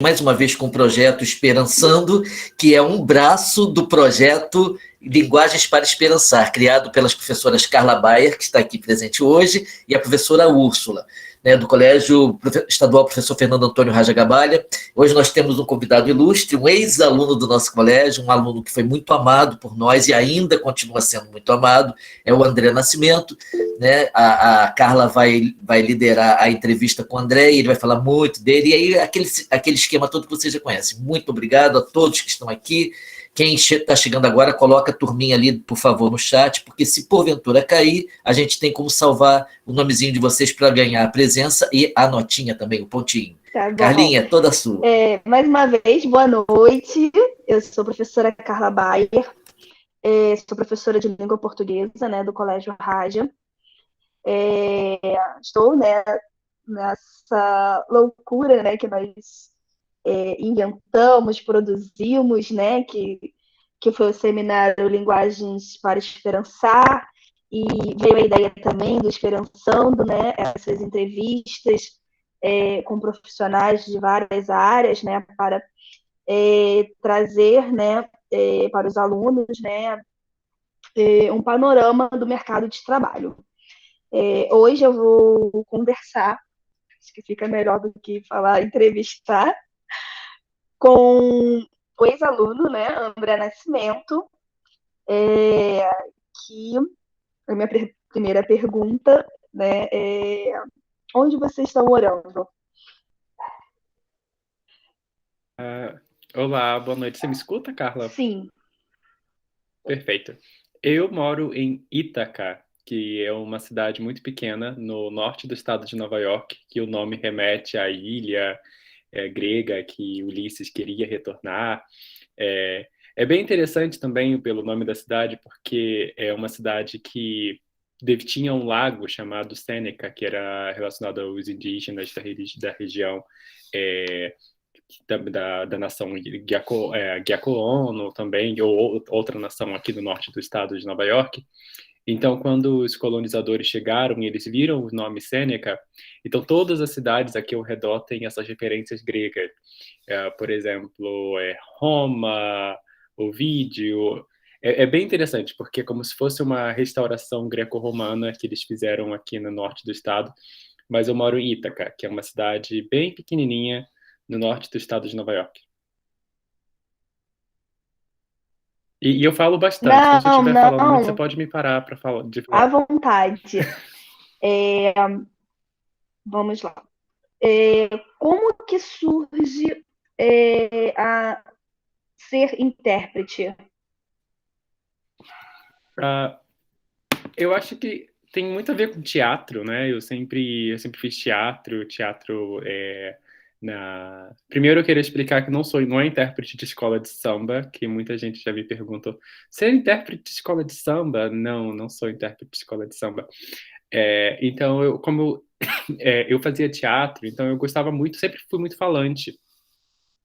mais uma vez com o projeto Esperançando, que é um braço do projeto Linguagens para Esperançar, criado pelas professoras Carla Bayer, que está aqui presente hoje, e a professora Úrsula, né, do Colégio Estadual Professor Fernando Antônio Raja Gabalha. Hoje nós temos um convidado ilustre, um ex-aluno do nosso colégio, um aluno que foi muito amado por nós e ainda continua sendo muito amado, é o André Nascimento. Né? A Carla vai liderar a entrevista com o André e ele vai falar muito dele, e aí aquele esquema todo que você já conhece. Muito obrigado a todos que estão aqui. Quem está chegando agora, coloca a turminha ali, por favor, no chat, porque se porventura cair, a gente tem como salvar o nomezinho de vocês para ganhar a presença e a notinha também, o pontinho. Tá bom. Carlinha, toda sua. Mais uma vez, boa noite. Eu sou a professora Carla Bayer, sou professora de língua portuguesa, né, do Colégio Raja. Estou, né, nessa loucura, né, que nós inventamos, produzimos, né, que foi o seminário Linguagens para Esperançar, e veio a ideia também do Esperançando, né, essas entrevistas com profissionais de várias áreas, né, para trazer, né, para os alunos, né, um panorama do mercado de trabalho. Hoje eu vou conversar, acho que fica melhor do que falar, entrevistar, com o ex-aluno, né, André Nascimento, que a minha primeira pergunta, né, onde vocês estão morando? Olá, boa noite. Você me escuta, Carla? Sim. Perfeito. Eu moro em Ítaca, que é uma cidade muito pequena no norte do estado de Nova York, que o nome remete à ilha grega que Ulisses queria retornar. É bem interessante também pelo nome da cidade, porque é uma cidade que tinha um lago chamado Sêneca, que era relacionado aos indígenas da região da nação Guiacoono também, ou outra nação aqui do norte do estado de Nova York. Então, quando os colonizadores chegaram e eles viram o nome Sêneca, então todas as cidades aqui ao redor têm essas referências gregas. Por exemplo, Roma, Ovídio. É bem interessante, porque é como se fosse uma restauração greco-romana que eles fizeram aqui no norte do estado. Mas eu moro em Ítaca, que é uma cidade bem pequenininha no norte do estado de Nova York. E eu falo bastante. Então, se eu estiver falando muito, você pode me parar para falar. À vontade. Vamos lá. Como que surge a ser intérprete? Eu acho que tem muito a ver com teatro, né? Eu sempre fiz teatro. Primeiro eu queria explicar que não é intérprete de escola de samba, que muita gente já me perguntou. Você é intérprete de escola de samba? Não sou intérprete de escola de samba. Então, eu fazia teatro, então eu gostava muito, sempre fui muito falante.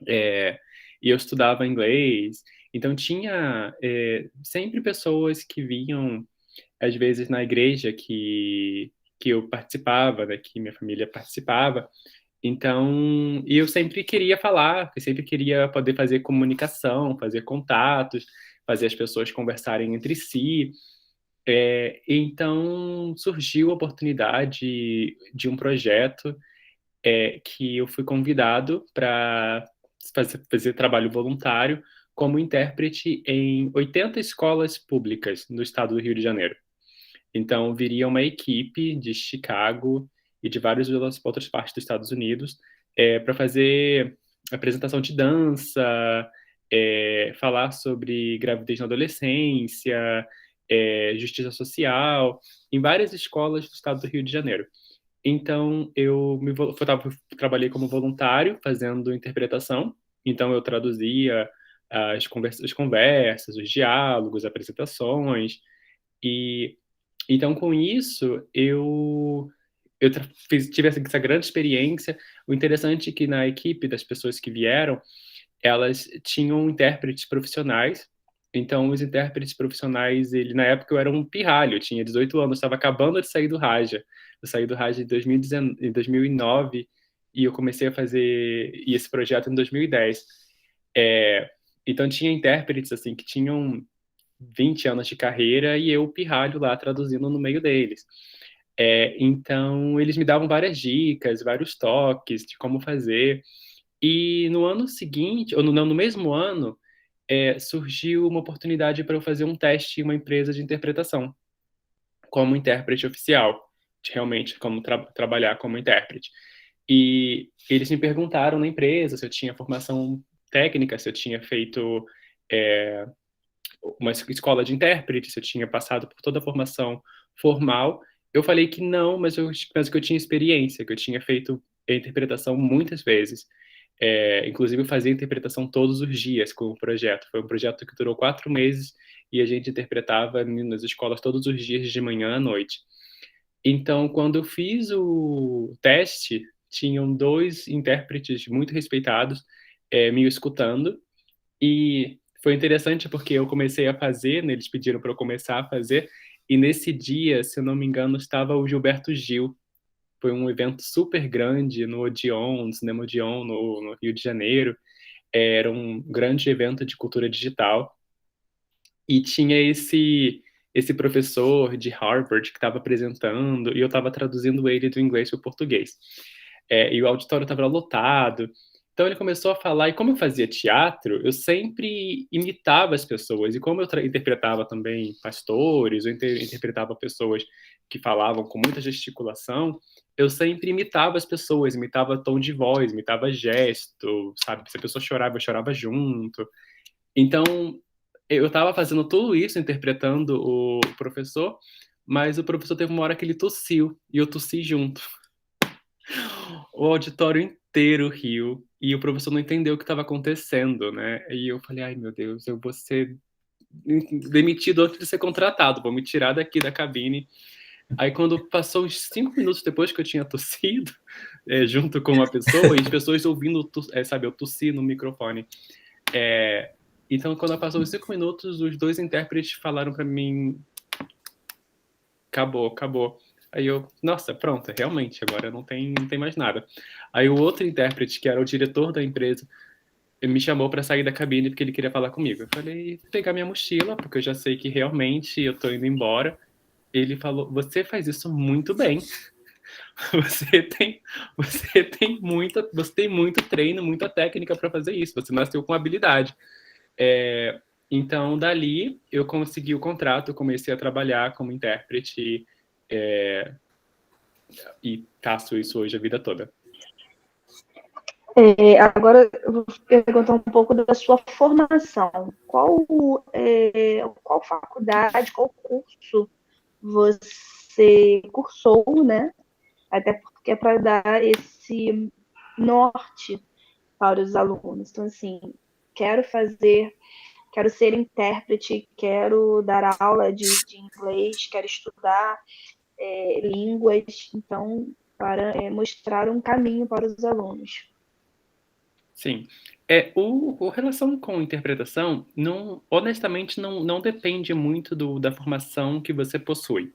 E eu estudava inglês, então tinha sempre pessoas que vinham, às vezes, na igreja que eu participava, né, que minha família participava. Então, eu sempre queria falar, eu sempre queria poder fazer comunicação, fazer contatos, fazer as pessoas conversarem entre si. Então, surgiu a oportunidade de um projeto que eu fui convidado para fazer trabalho voluntário como intérprete em 80 escolas públicas no estado do Rio de Janeiro. Então, viria uma equipe de Chicago e de várias outras partes dos Estados Unidos para fazer apresentação de dança, falar sobre gravidez na adolescência, justiça social, em várias escolas do estado do Rio de Janeiro. Então, trabalhei como voluntário, fazendo interpretação. Então, eu traduzia as conversas, os diálogos, apresentações. E então, com isso, tive essa grande experiência. O interessante é que na equipe das pessoas que vieram, elas tinham intérpretes profissionais. Então, os intérpretes profissionais, na época eu era um pirralho, eu tinha 18 anos, estava acabando de sair do Raja. Eu saí do Raja em 2009 e eu comecei a fazer esse projeto em 2010. Então tinha intérpretes assim que tinham 20 anos de carreira e eu pirralho lá traduzindo no meio deles. Então eles me davam várias dicas, vários toques de como fazer. E no ano seguinte, ou no mesmo ano, surgiu uma oportunidade para eu fazer um teste em uma empresa de interpretação, como intérprete oficial, realmente como trabalhar como intérprete. E eles me perguntaram na empresa se eu tinha formação técnica, se eu tinha feito uma escola de intérprete, se eu tinha passado por toda a formação formal. Eu falei que não, mas que eu tinha experiência, que eu tinha feito interpretação muitas vezes. Inclusive, eu fazia interpretação todos os dias com o projeto. Foi um projeto que durou 4 meses e a gente interpretava nas escolas todos os dias, de manhã à noite. Então, quando eu fiz o teste, tinham 2 intérpretes muito respeitados me escutando, e foi interessante porque eu comecei a fazer, né, eles pediram para eu começar a fazer, e nesse dia, se eu não me engano, estava o Gilberto Gil. Foi um evento super grande no Odeon, no Cinema Odeon, no Rio de Janeiro. Era um grande evento de cultura digital. E tinha esse professor de Harvard que estava apresentando, e eu estava traduzindo ele do inglês para o português. E o auditório estava lotado. Então ele começou a falar, e como eu fazia teatro, eu sempre imitava as pessoas. E como eu interpretava também pastores, eu interpretava pessoas que falavam com muita gesticulação, eu sempre imitava as pessoas, imitava tom de voz, imitava gesto, sabe? Se a pessoa chorava, eu chorava junto. Então, eu estava fazendo tudo isso, interpretando o professor, mas o professor teve uma hora que ele tossiu, e eu tossi junto. O auditório inteiro riu, e o professor não entendeu o que estava acontecendo, né? E eu falei, ai meu Deus, eu vou ser demitido antes de ser contratado, vou me tirar daqui da cabine. Aí quando passou uns 5 minutos depois que eu tinha tossido, junto com uma pessoa, e as pessoas ouvindo, sabe, eu tossi no microfone. Então quando passou os 5 minutos, os 2 intérpretes falaram para mim, acabou. Aí eu, nossa, pronto, realmente, agora não tem mais nada. Aí o outro intérprete, que era o diretor da empresa, ele me chamou para sair da cabine porque ele queria falar comigo. Eu falei, pegar minha mochila, porque eu já sei que realmente eu tô indo embora. Ele falou, você faz isso muito bem. Você tem muito treino, muita técnica para fazer isso. Você nasceu com habilidade. Então, dali, eu consegui o contrato, eu comecei a trabalhar como intérprete e faço isso hoje a vida toda. Agora, eu vou perguntar um pouco da sua formação. Qual faculdade, qual curso você cursou, né? Até porque é para dar esse norte para os alunos. Então, assim, quero ser intérprete, quero dar aula de inglês, quero estudar línguas, então, para mostrar um caminho para os alunos. Sim. O relação com interpretação, honestamente, não depende muito da formação que você possui.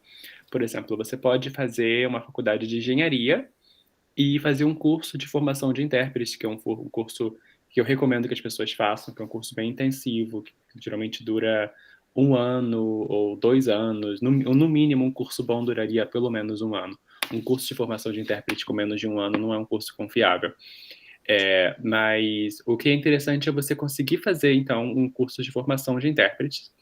Por exemplo, você pode fazer uma faculdade de engenharia e fazer um curso de formação de intérprete, que é um curso que eu recomendo que as pessoas façam, que é um curso bem intensivo, que geralmente dura 1 ano ou 2 anos. No mínimo, um curso bom duraria pelo menos 1 ano. Um curso de formação de intérprete com menos de 1 ano não é um curso confiável. Mas o que é interessante é você conseguir fazer, então, um curso de formação de intérpretes.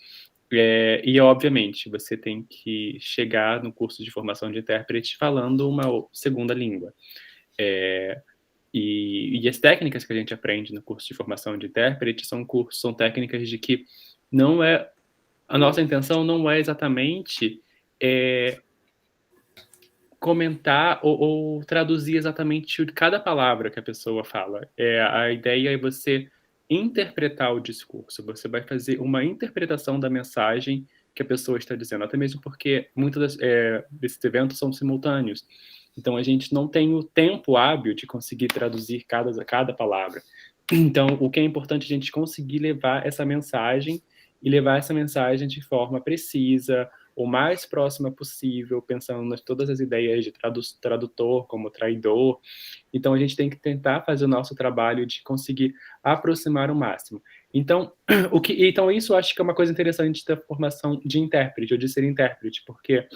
E, obviamente, você tem que chegar no curso de formação de intérprete falando uma segunda língua. E as técnicas que a gente aprende no curso de formação de intérprete são técnicas de que não é... A nossa intenção não é exatamente comentar ou traduzir exatamente cada palavra que a pessoa fala. A ideia é você interpretar o discurso. Você vai fazer uma interpretação da mensagem que a pessoa está dizendo, até mesmo porque muitos desses eventos são simultâneos. Então, a gente não tem o tempo hábil de conseguir traduzir cada palavra. Então, o que é importante é a gente conseguir levar essa mensagem e levar essa mensagem de forma precisa, o mais próxima possível, pensando nas todas as ideias de tradutor como traidor. Então, a gente tem que tentar fazer o nosso trabalho de conseguir aproximar o máximo. Então, então isso eu acho que é uma coisa interessante da formação de intérprete, ou de ser intérprete, porque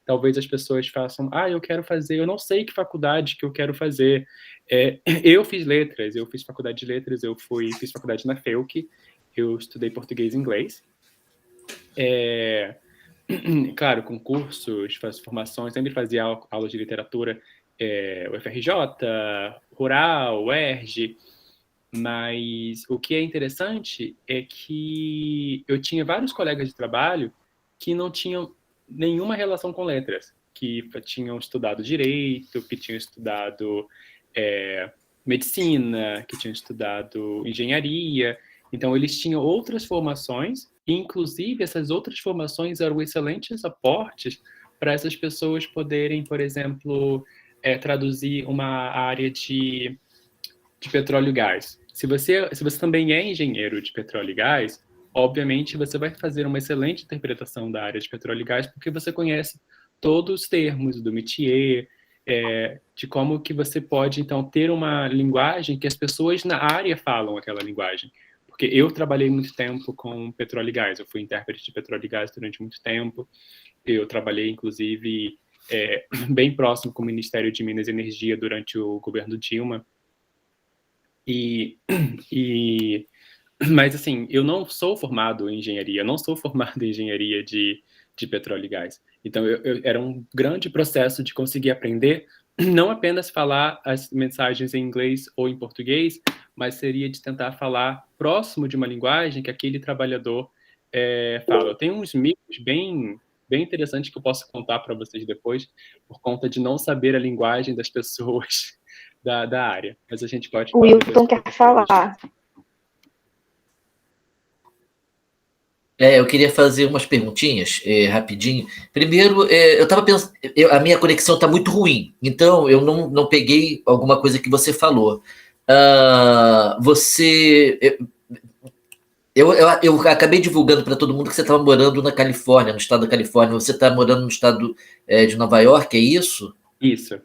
talvez as pessoas façam, eu quero fazer, eu não sei que faculdade que eu quero fazer. Eu fiz letras, eu fiz faculdade de letras, fiz faculdade na FEUC, eu estudei português e inglês. Claro, com cursos, formações, sempre fazia aulas de literatura, UFRJ, Rural, UERJ, mas o que é interessante é que eu tinha vários colegas de trabalho que não tinham nenhuma relação com letras, que tinham estudado direito, que tinham estudado medicina, que tinham estudado engenharia. Então, eles tinham outras formações, e, inclusive, essas outras formações eram excelentes aportes para essas pessoas poderem, por exemplo, traduzir uma área de petróleo e gás. Se você também é engenheiro de petróleo e gás, obviamente você vai fazer uma excelente interpretação da área de petróleo e gás, porque você conhece todos os termos do métier, de como que você pode, então, ter uma linguagem que as pessoas na área falam aquela linguagem. Porque eu trabalhei muito tempo com petróleo e gás, eu fui intérprete de petróleo e gás durante muito tempo, eu trabalhei, inclusive, bem próximo com o Ministério de Minas e Energia durante o governo Dilma. Mas, assim, eu não sou formado em engenharia, de petróleo e gás. Então, era um grande processo de conseguir aprender, não apenas falar as mensagens em inglês ou em português, mas seria de tentar falar próximo de uma linguagem que aquele trabalhador fala. Eu tenho uns mitos bem interessantes que eu posso contar para vocês depois, por conta de não saber a linguagem das pessoas da área. Mas a gente pode falar. O Wilton quer falar. Eu queria fazer umas perguntinhas rapidinho. Primeiro, eu estava pensando, a minha conexão está muito ruim, então eu não peguei alguma coisa que você falou. Eu acabei divulgando para todo mundo que você estava morando na Califórnia, no estado da Califórnia. Você está morando no estado de Nova York, é isso? Isso.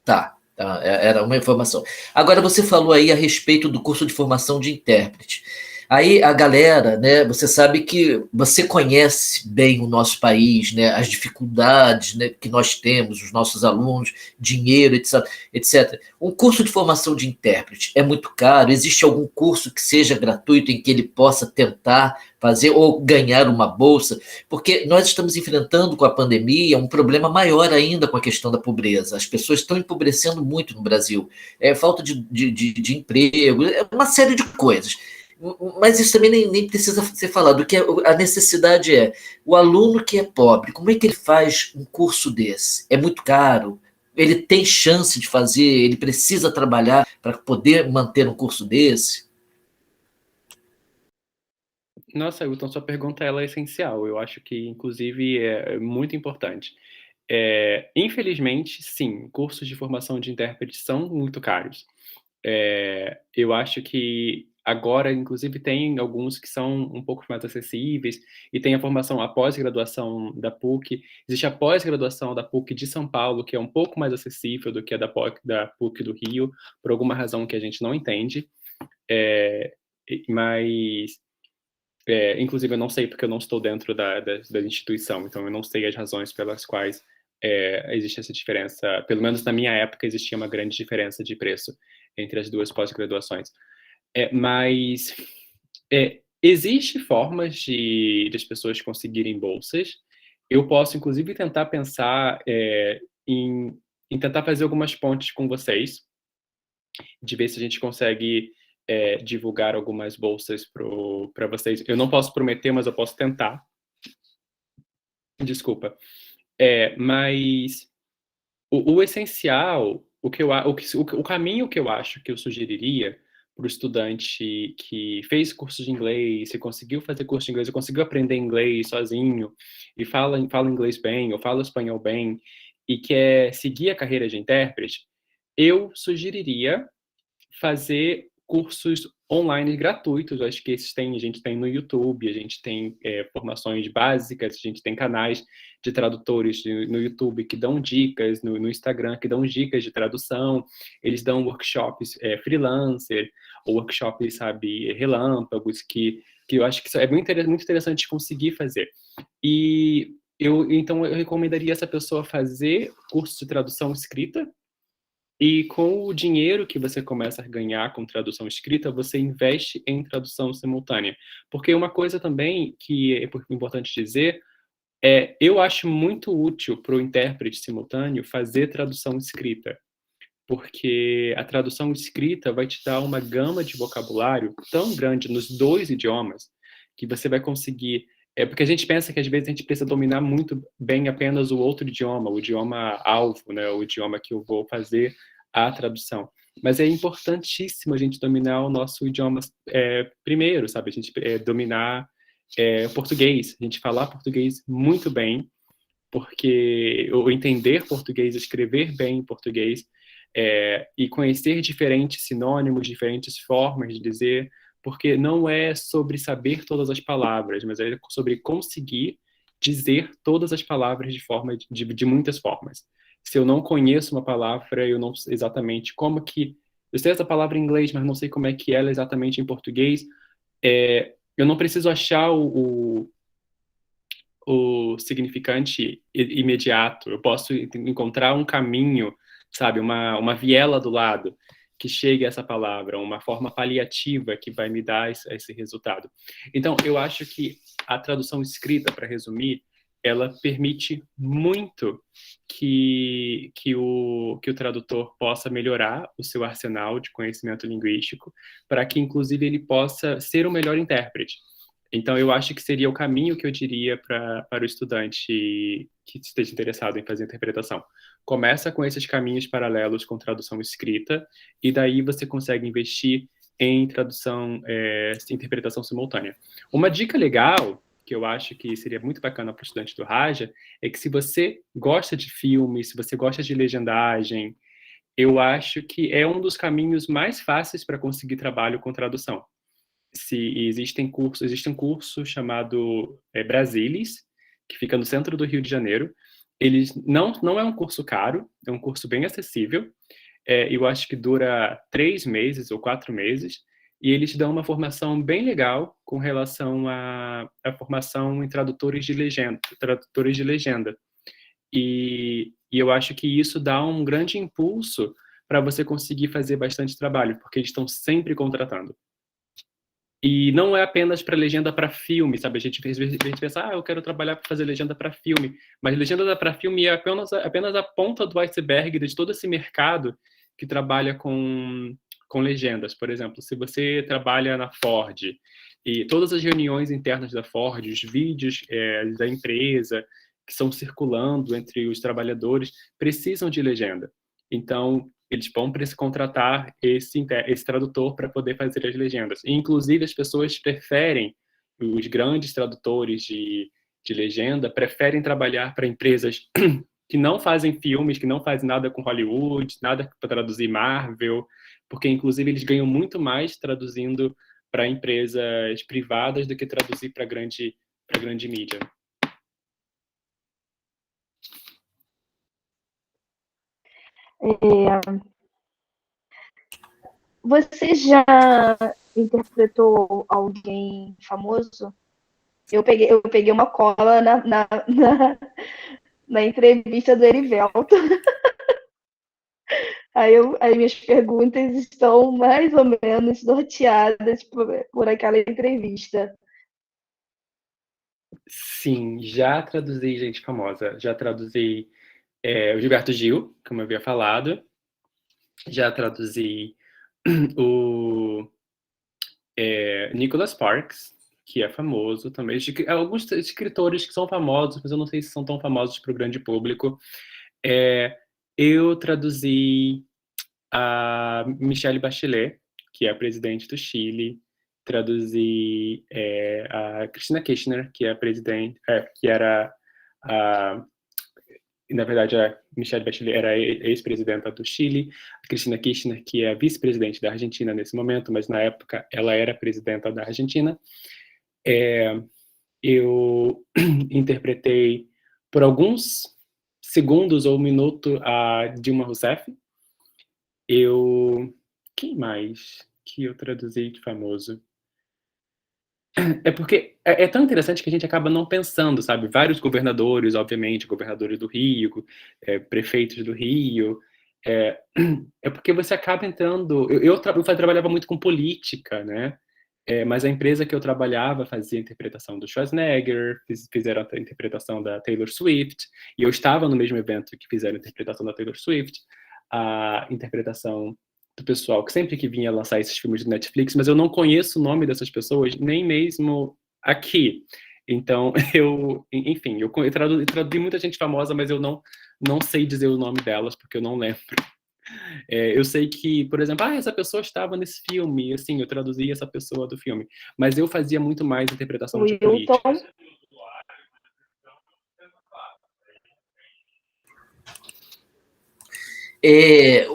Tá, era uma informação. Agora, você falou aí a respeito do curso de formação de intérprete. Aí a galera, né, você sabe que você conhece bem o nosso país, né, as dificuldades, né, que nós temos, os nossos alunos, dinheiro, etc. Um curso de formação de intérprete é muito caro? Existe algum curso que seja gratuito em que ele possa tentar fazer ou ganhar uma bolsa? Porque nós estamos enfrentando com a pandemia um problema maior ainda com a questão da pobreza. As pessoas estão empobrecendo muito no Brasil. Falta de emprego, uma série de coisas. Mas isso também nem precisa ser falado. O que a necessidade o aluno que é pobre, como é que ele faz um curso desse? É muito caro? Ele tem chance de fazer? Ele precisa trabalhar para poder manter um curso desse? Nossa, Wilton, sua pergunta ela é essencial. Eu acho que, inclusive, é muito importante. Infelizmente, sim, cursos de formação de intérprete são muito caros. Eu acho que agora, inclusive, tem alguns que são um pouco mais acessíveis, e tem a formação, a pós-graduação da PUC. Existe a pós-graduação da PUC de São Paulo, que é um pouco mais acessível do que a da PUC do Rio, por alguma razão que a gente não entende. Mas, inclusive, eu não sei porque eu não estou dentro da instituição, então eu não sei as razões pelas quais existe essa diferença. Pelo menos na minha época existia uma grande diferença de preço entre as duas pós-graduações. Mas existe formas de as pessoas conseguirem bolsas. Eu posso, inclusive, tentar pensar em tentar fazer algumas pontes com vocês, de ver se a gente consegue divulgar algumas bolsas para vocês. Eu não posso prometer, mas eu posso tentar. Desculpa. Mas o essencial, o caminho que eu acho que eu sugeriria para o estudante que fez curso de inglês, se conseguiu fazer curso de inglês, conseguiu aprender inglês sozinho, e fala inglês bem, ou fala espanhol bem, e quer seguir a carreira de intérprete, eu sugeriria fazer cursos online gratuitos. Eu acho que esses a gente tem no YouTube, a gente tem formações básicas, a gente tem canais de tradutores no YouTube que dão dicas, no Instagram que dão dicas de tradução, eles dão workshops freelancer, ou workshops, sabe, relâmpagos, que eu acho que isso é muito interessante conseguir fazer. E então eu recomendaria essa pessoa fazer curso de tradução escrita, e com o dinheiro que você começa a ganhar com tradução escrita, você investe em tradução simultânea. Porque uma coisa também que é importante dizer eu acho muito útil para o intérprete simultâneo fazer tradução escrita, porque a tradução escrita vai te dar uma gama de vocabulário tão grande nos dois idiomas que você vai conseguir. Porque a gente pensa que às vezes a gente precisa dominar muito bem apenas o outro idioma, o idioma alvo, né, o idioma que eu vou fazer a tradução. Mas é importantíssimo a gente dominar o nosso idioma primeiro, sabe? A gente dominar português, a gente falar português muito bem, porque o entender português, escrever bem em português, e conhecer diferentes sinônimos, diferentes formas de dizer, porque não é sobre saber todas as palavras, mas é sobre conseguir dizer todas as palavras de muitas formas. Se eu não conheço uma palavra, eu não sei exatamente como que... Eu sei essa palavra em inglês, mas não sei como é que ela é exatamente em português. Eu não preciso achar o significante imediato. Eu posso encontrar um caminho, sabe, uma viela do lado que chegue a essa palavra, uma forma paliativa que vai me dar esse resultado. Então, eu acho que a tradução escrita, para resumir, ela permite muito que o tradutor possa melhorar o seu arsenal de conhecimento linguístico, para que, inclusive, ele possa ser o melhor intérprete. Então, eu acho que seria o caminho que eu diria para o estudante que esteja interessado em fazer interpretação. Começa com esses caminhos paralelos com tradução escrita, e daí você consegue investir em tradução, interpretação simultânea. Uma dica legal, que eu acho que seria muito bacana para o estudante do Raja, é que se você gosta de filme, se você gosta de legendagem, eu acho que é um dos caminhos mais fáceis para conseguir trabalho com tradução. Existe um curso chamado Brasilis, que fica no centro do Rio de Janeiro. Eles não é um curso caro, é um curso bem acessível. Eu acho que dura 3 meses ou 4 meses, e eles dão uma formação bem legal com relação à formação em tradutores de legenda. E eu acho que isso dá um grande impulso para você conseguir fazer bastante trabalho, porque eles estão sempre contratando. E não é apenas para legenda para filme, sabe? A gente pensa, eu quero trabalhar para fazer legenda para filme. Mas legenda para filme é apenas a ponta do iceberg de todo esse mercado que trabalha com legendas. Por exemplo, se você trabalha na Ford e todas as reuniões internas da Ford, os vídeos da empresa que estão circulando entre os trabalhadores, precisam de legenda. Então, eles vão contratar esse tradutor para poder fazer as legendas. E, inclusive, as pessoas preferem, os grandes tradutores de legenda, preferem trabalhar para empresas que não fazem filmes, que não fazem nada com Hollywood, nada para traduzir Marvel, porque, inclusive, eles ganham muito mais traduzindo para empresas privadas do que traduzir para grande mídia. Você já interpretou alguém famoso? Eu peguei uma cola na entrevista do Erivelto. Aí minhas perguntas estão mais ou menos norteadas por aquela entrevista. Sim, já traduzi gente famosa. Já traduzi o Gilberto Gil, como eu havia falado. Já traduzi o Nicholas Sparks, que é famoso também. Alguns escritores que são famosos, mas eu não sei se são tão famosos para o grande público. Eu traduzi a Michelle Bachelet, que é a presidente do Chile. Traduzi a Cristina Kirchner, que é a presidente, que era a na verdade, a Michelle Bachelet era ex-presidenta do Chile, a Cristina Kirchner, que é a vice-presidente da Argentina nesse momento, mas na época ela era presidenta da Argentina. Eu interpretei por alguns segundos ou um minuto a Dilma Rousseff. Quem mais que eu traduzi de famoso? É porque é tão interessante que a gente acaba não pensando, sabe? Vários governadores, obviamente, governadores do Rio, prefeitos do Rio. É, é porque você acaba entrando. Eu trabalhava muito com política, né? Mas a empresa que eu trabalhava fazia a interpretação do Schwarzenegger, fizeram a interpretação da Taylor Swift, e eu estava no mesmo evento que fizeram a interpretação da Taylor Swift, a interpretação do pessoal que sempre que vinha lançar esses filmes de Netflix, mas eu não conheço o nome dessas pessoas, nem mesmo aqui. Então, enfim, eu traduzi muita gente famosa, mas eu não sei dizer o nome delas, porque eu não lembro. Eu sei que, por exemplo, essa pessoa estava nesse filme, assim, eu traduzi essa pessoa do filme, mas eu fazia muito mais interpretação de Wilton. políticos.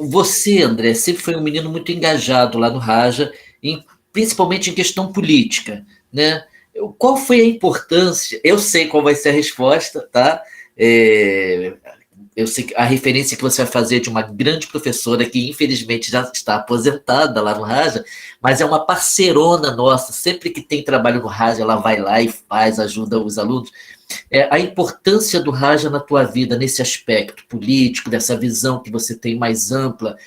Você, André, sempre foi um menino muito engajado lá no Raja, principalmente em questão política, né? Qual foi a importância? Eu sei qual vai ser a resposta, tá? Eu sei que a referência que você vai fazer é de uma grande professora que infelizmente já está aposentada lá no Raja, mas é uma parceirona nossa. Sempre que tem trabalho no Raja, ela vai lá e faz, ajuda os alunos. A importância do Raja na tua vida, nesse aspecto político, dessa visão que você tem mais ampla,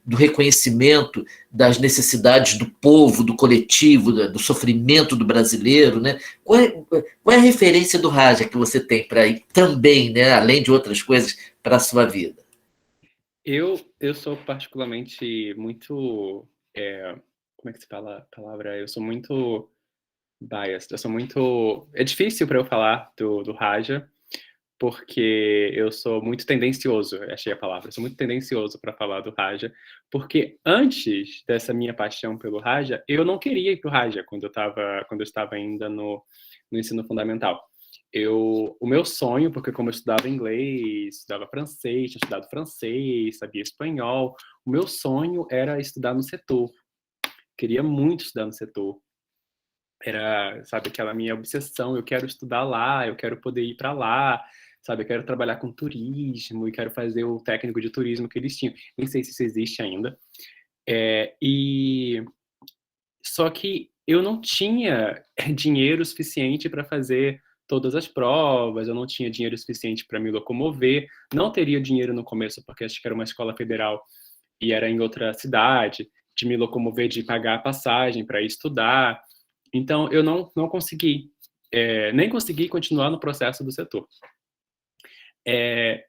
do reconhecimento das necessidades do povo, do coletivo, do sofrimento do brasileiro, né? Qual é a referência do Raja que você tem para ir também, né, além de outras coisas, para a sua vida? Eu sou particularmente muito... como é que se fala a palavra? Eu sou muito biased. Eu sou muito... É difícil para eu falar do Raja, porque eu sou muito tendencioso, achei a palavra, eu sou muito tendencioso para falar do Raja, porque antes dessa minha paixão pelo Raja, eu não queria ir para o Raja quando eu estava ainda no ensino fundamental. O meu sonho, porque como eu estudava inglês, estudava francês, tinha estudado francês, sabia espanhol, o meu sonho era estudar no setor. Queria muito estudar no setor. Era, sabe, aquela minha obsessão, eu quero estudar lá, eu quero poder ir para lá, sabe, eu quero trabalhar com turismo e quero fazer o técnico de turismo que eles tinham. Nem sei se isso existe ainda. Só que eu não tinha dinheiro suficiente para fazer todas as provas, eu não tinha dinheiro suficiente para me locomover, não teria dinheiro no começo, porque acho que era uma escola federal e era em outra cidade, de me locomover, de pagar a passagem para ir estudar. Então, eu não consegui, nem consegui continuar no processo do setor.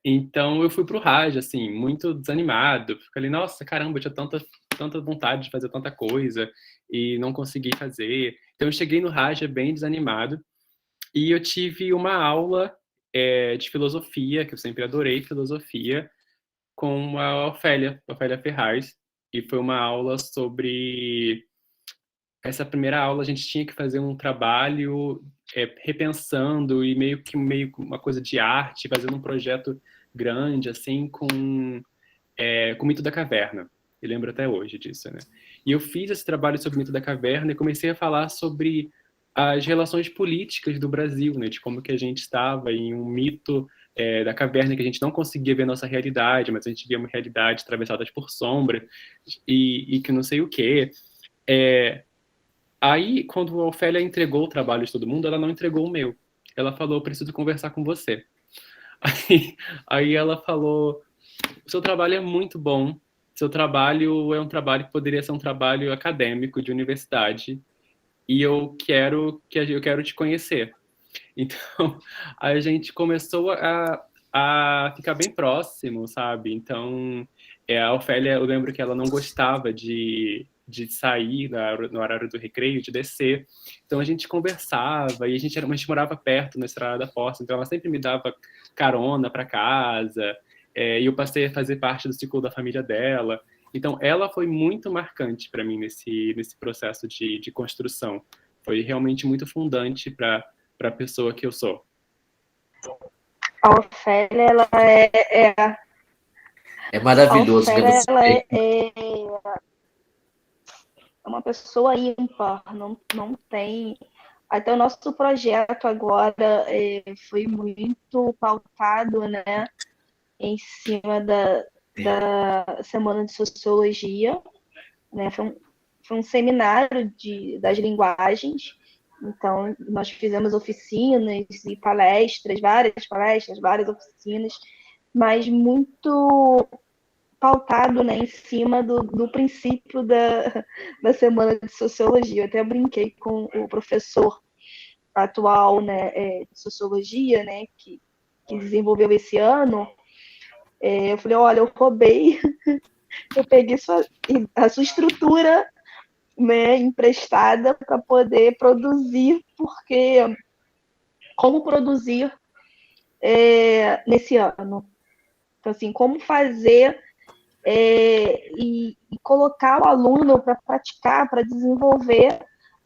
Então, eu fui para o Raj, assim, muito desanimado. Falei, nossa, caramba, eu tinha tanta vontade de fazer tanta coisa e não consegui fazer. Então, eu cheguei no Raj bem desanimado e eu tive uma aula de filosofia, que eu sempre adorei filosofia, com a Ofélia Ferraz. E foi uma aula sobre... Essa primeira aula a gente tinha que fazer um trabalho repensando e meio uma coisa de arte, fazendo um projeto grande, assim, com o Mito da Caverna. Eu lembro até hoje disso, né? E eu fiz esse trabalho sobre o Mito da Caverna e comecei a falar sobre as relações políticas do Brasil, né? De como que a gente estava em um mito da caverna, que a gente não conseguia ver a nossa realidade, mas a gente via uma realidade atravessada por sombra e que não sei o quê. Aí, quando a Ofélia entregou o trabalho de todo mundo, ela não entregou o meu. Ela falou, eu preciso conversar com você. Aí ela falou, o seu trabalho é muito bom, seu trabalho é um trabalho que poderia ser um trabalho acadêmico, de universidade, e eu quero te conhecer. Então, a gente começou a ficar bem próximo, sabe? Então, a Ofélia, eu lembro que ela não gostava de sair no horário do recreio, de descer. Então, a gente conversava e a gente morava perto, na Estrada da Fossa, então ela sempre me dava carona para casa, e eu passei a fazer parte do ciclo da família dela. Então, ela foi muito marcante para mim nesse processo de construção. Foi realmente muito fundante para a pessoa que eu sou. A Ofélia, ela é É a maravilhoso ver Ofélia, você. ela é uma pessoa ímpar, não tem. Até o nosso projeto agora foi muito pautado, né, em cima da Semana de Sociologia, né? Foi um seminário das linguagens. Então, nós fizemos oficinas e palestras, várias oficinas, mas muito pautado, né, em cima do princípio da Semana de Sociologia. Eu até brinquei com o professor atual, né, de Sociologia, né, que desenvolveu esse ano. Eu falei, olha, eu peguei a sua estrutura, né, emprestada para poder produzir, porque como produzir nesse ano? Então, assim, como fazer e colocar o aluno para praticar, para desenvolver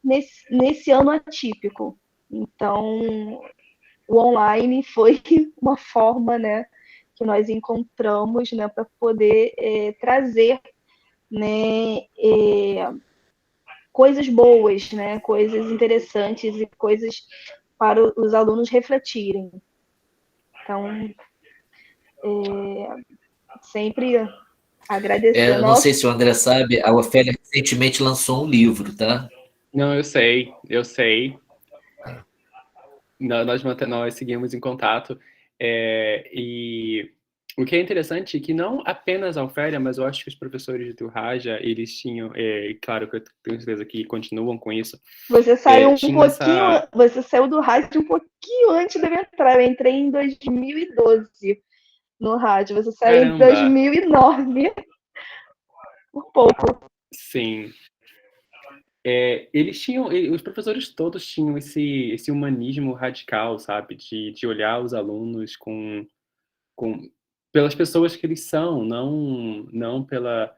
nesse ano atípico. Então, o online foi uma forma, né, que nós encontramos, né, para poder trazer, né, coisas boas, né, coisas interessantes e coisas para os alunos refletirem. Então, sempre agradecendo Não sei se o André sabe, a Ofélia recentemente lançou um livro, tá? Não, eu sei. Nós seguimos em contato. E o que é interessante é que não apenas a Ofélia, mas eu acho que os professores do Raja, eles tinham, claro que eu tenho certeza que continuam com isso, Você saiu tinham essa... você saiu do rádio um pouquinho antes de eu entrar. Eu entrei em 2012 no rádio. Você saiu em Caramba! 2009, por pouco. Sim. Os professores todos tinham esse humanismo radical, sabe? De olhar os alunos com pelas pessoas que eles são, não pela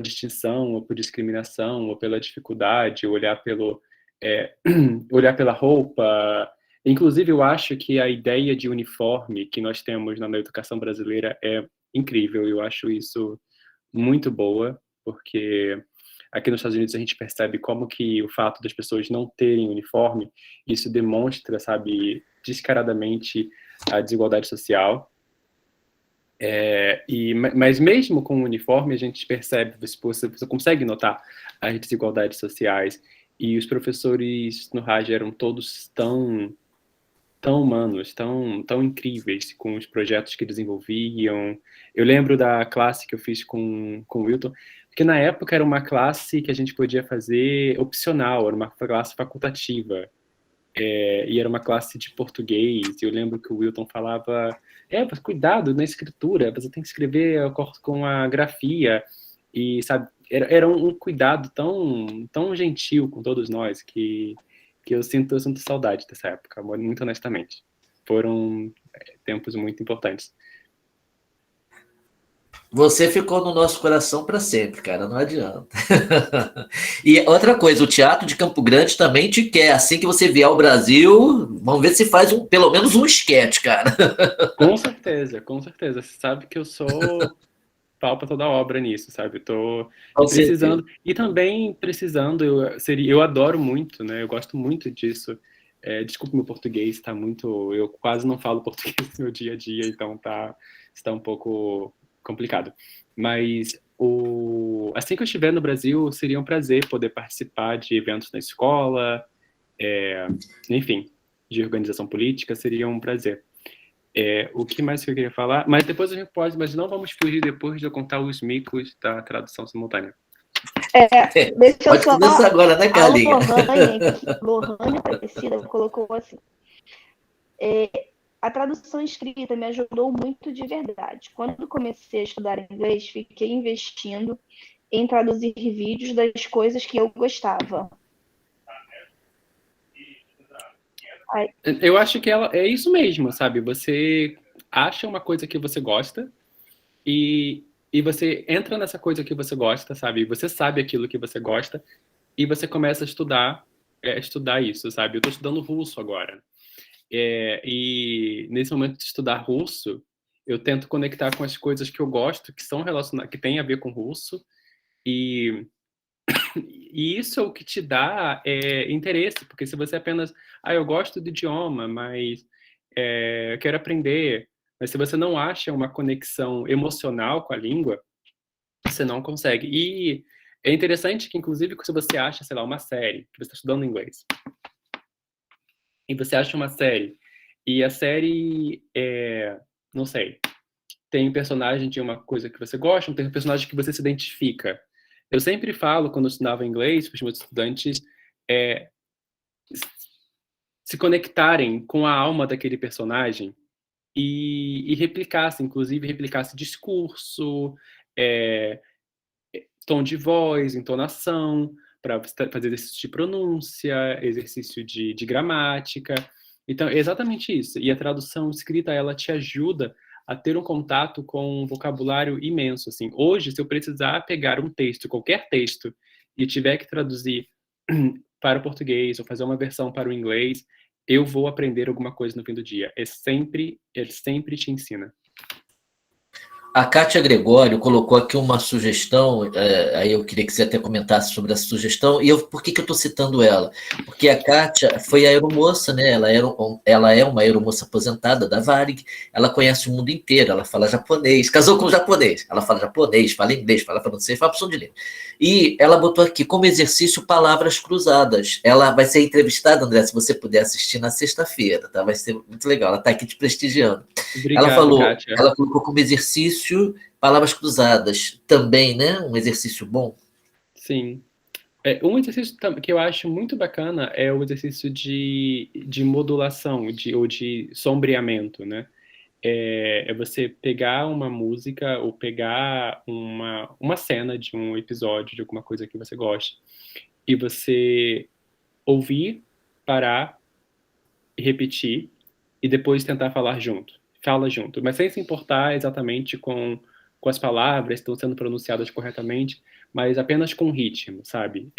distinção ou por discriminação ou pela dificuldade, olhar pela roupa. Inclusive, eu acho que a ideia de uniforme que nós temos na educação brasileira é incrível. Eu acho isso muito boa, porque aqui nos Estados Unidos a gente percebe como que o fato das pessoas não terem uniforme, isso demonstra, sabe, descaradamente a desigualdade social. Mas mesmo com o uniforme, a gente percebe, você consegue notar as desigualdades sociais. E os professores no Raj eram todos tão humanos, tão incríveis com os projetos que desenvolviam. Eu lembro da classe que eu fiz com o Wilton, porque na época era uma classe que a gente podia fazer opcional, era uma classe facultativa. E era uma classe de português, e eu lembro que o Wilton falava, cuidado na escritura, você tem que escrever com a grafia, e sabe, era um cuidado tão gentil com todos nós, que eu sinto saudade dessa época, muito honestamente. Foram tempos muito importantes. Você ficou no nosso coração para sempre, cara, não adianta. E outra coisa, o Teatro de Campo Grande também te quer. Assim que você vier ao Brasil, vamos ver se faz pelo menos um esquete, cara. Com certeza, com certeza. Você sabe que eu sou pau para toda obra nisso, sabe? Eu tô Com certeza. precisando. E também precisando, eu adoro muito, né? Eu gosto muito disso. Desculpa, meu português tá muito. Eu quase não falo português no meu dia a dia, então está um pouco complicado. Mas assim que eu estiver no Brasil, seria um prazer poder participar de eventos na escola, enfim, de organização política, seria um prazer. O que mais que eu queria falar? Mas depois a gente pode, mas não vamos fugir depois de eu contar os micos da tradução simultânea. Deixa eu Pode só. começar agora, né, A Carlinha? Lohane Aparecida colocou assim: a tradução escrita me ajudou muito de verdade. Quando comecei a estudar inglês, fiquei investindo em traduzir vídeos das coisas que eu gostava. Eu acho que é isso mesmo, sabe? Você acha uma coisa que você gosta e você entra nessa coisa que você gosta, sabe? Você sabe aquilo que você gosta e você começa a estudar isso, sabe? Eu estou estudando russo agora. E nesse momento de estudar russo, eu tento conectar com as coisas que eu gosto, que são relacionadas, que têm a ver com russo, e, e isso é o que te dá interesse, porque se você apenas, eu gosto do idioma, mas eu quero aprender, mas se você não acha uma conexão emocional com a língua, você não consegue. E é interessante que, inclusive, se você acha, sei lá, uma série, que você está estudando inglês, e você acha uma série, e a série, não sei, tem um personagem de uma coisa que você gosta, tem um personagem que você se identifica. Eu sempre falo, quando eu estudava inglês, para os meus estudantes, se conectarem com a alma daquele personagem e replicasse, inclusive replicasse discurso, tom de voz, entonação, para fazer exercício de pronúncia, exercício de gramática. Então, é exatamente isso. E a tradução escrita, ela te ajuda a ter um contato com um vocabulário imenso. Assim. Hoje, se eu precisar pegar um texto, qualquer texto, e tiver que traduzir para o português ou fazer uma versão para o inglês, eu vou aprender alguma coisa no fim do dia. Ele sempre te ensina. A Kátia Gregório colocou aqui uma sugestão, aí eu queria que você até comentasse sobre essa sugestão, e por que eu estou citando ela? Porque a Kátia foi aeromoça, né? Ela é uma aeromoça aposentada da Varig, ela conhece o mundo inteiro, ela fala japonês, casou com um japonês, ela fala japonês, fala inglês, fala francês, fala opção de língua. E ela botou aqui como exercício palavras cruzadas. Ela vai ser entrevistada, André, se você puder assistir na sexta-feira, tá? Vai ser muito legal, ela está aqui te prestigiando. Obrigado, Kátia. Ela colocou como exercício palavras cruzadas também, né? Um exercício bom. Sim. Um exercício que eu acho muito bacana é o exercício de modulação, ou de sombreamento, né? É você pegar uma música ou pegar uma cena de um episódio, de alguma coisa que você goste, e você ouvir, parar, repetir, e depois tentar falar junto. Fala junto, mas sem se importar exatamente com as palavras que estão sendo pronunciadas corretamente, mas apenas com ritmo, sabe?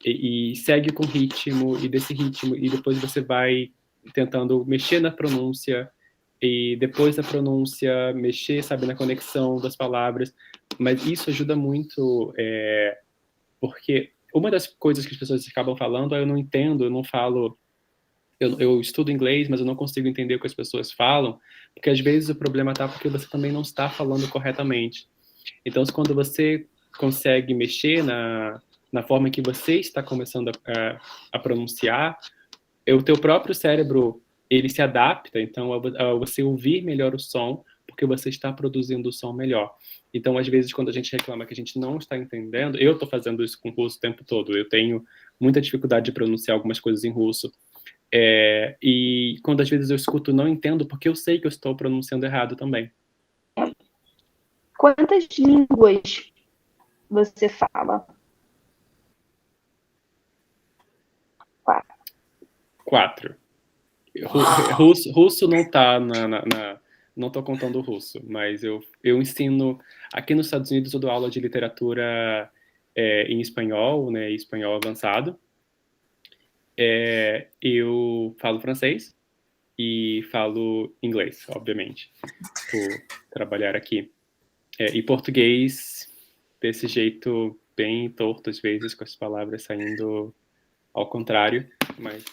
E segue com ritmo, e desse ritmo, e depois você vai tentando mexer na pronúncia, e depois da pronúncia, mexer, sabe, na conexão das palavras. Mas isso ajuda muito, porque uma das coisas que as pessoas acabam falando eu não entendo, eu não falo... Eu estudo inglês, mas eu não consigo entender o que as pessoas falam, porque às vezes o problema está porque você também não está falando corretamente. Então, quando você consegue mexer na forma que você está começando a pronunciar, o teu próprio cérebro, ele se adapta, então, a você ouvir melhor o som, porque você está produzindo o som melhor. Então, às vezes, quando a gente reclama que a gente não está entendendo, eu estou fazendo isso com russo o tempo todo, eu tenho muita dificuldade de pronunciar algumas coisas em russo, e quando às vezes eu escuto, não entendo, porque eu sei que eu estou pronunciando errado também. Quantas línguas você fala? 4. Russo não tá não estou contando o russo, mas eu ensino... Aqui nos Estados Unidos eu dou aula de literatura em espanhol, né, espanhol avançado. Eu falo francês e falo inglês, obviamente, por trabalhar aqui. E português, desse jeito bem torto, às vezes, com as palavras saindo ao contrário, mas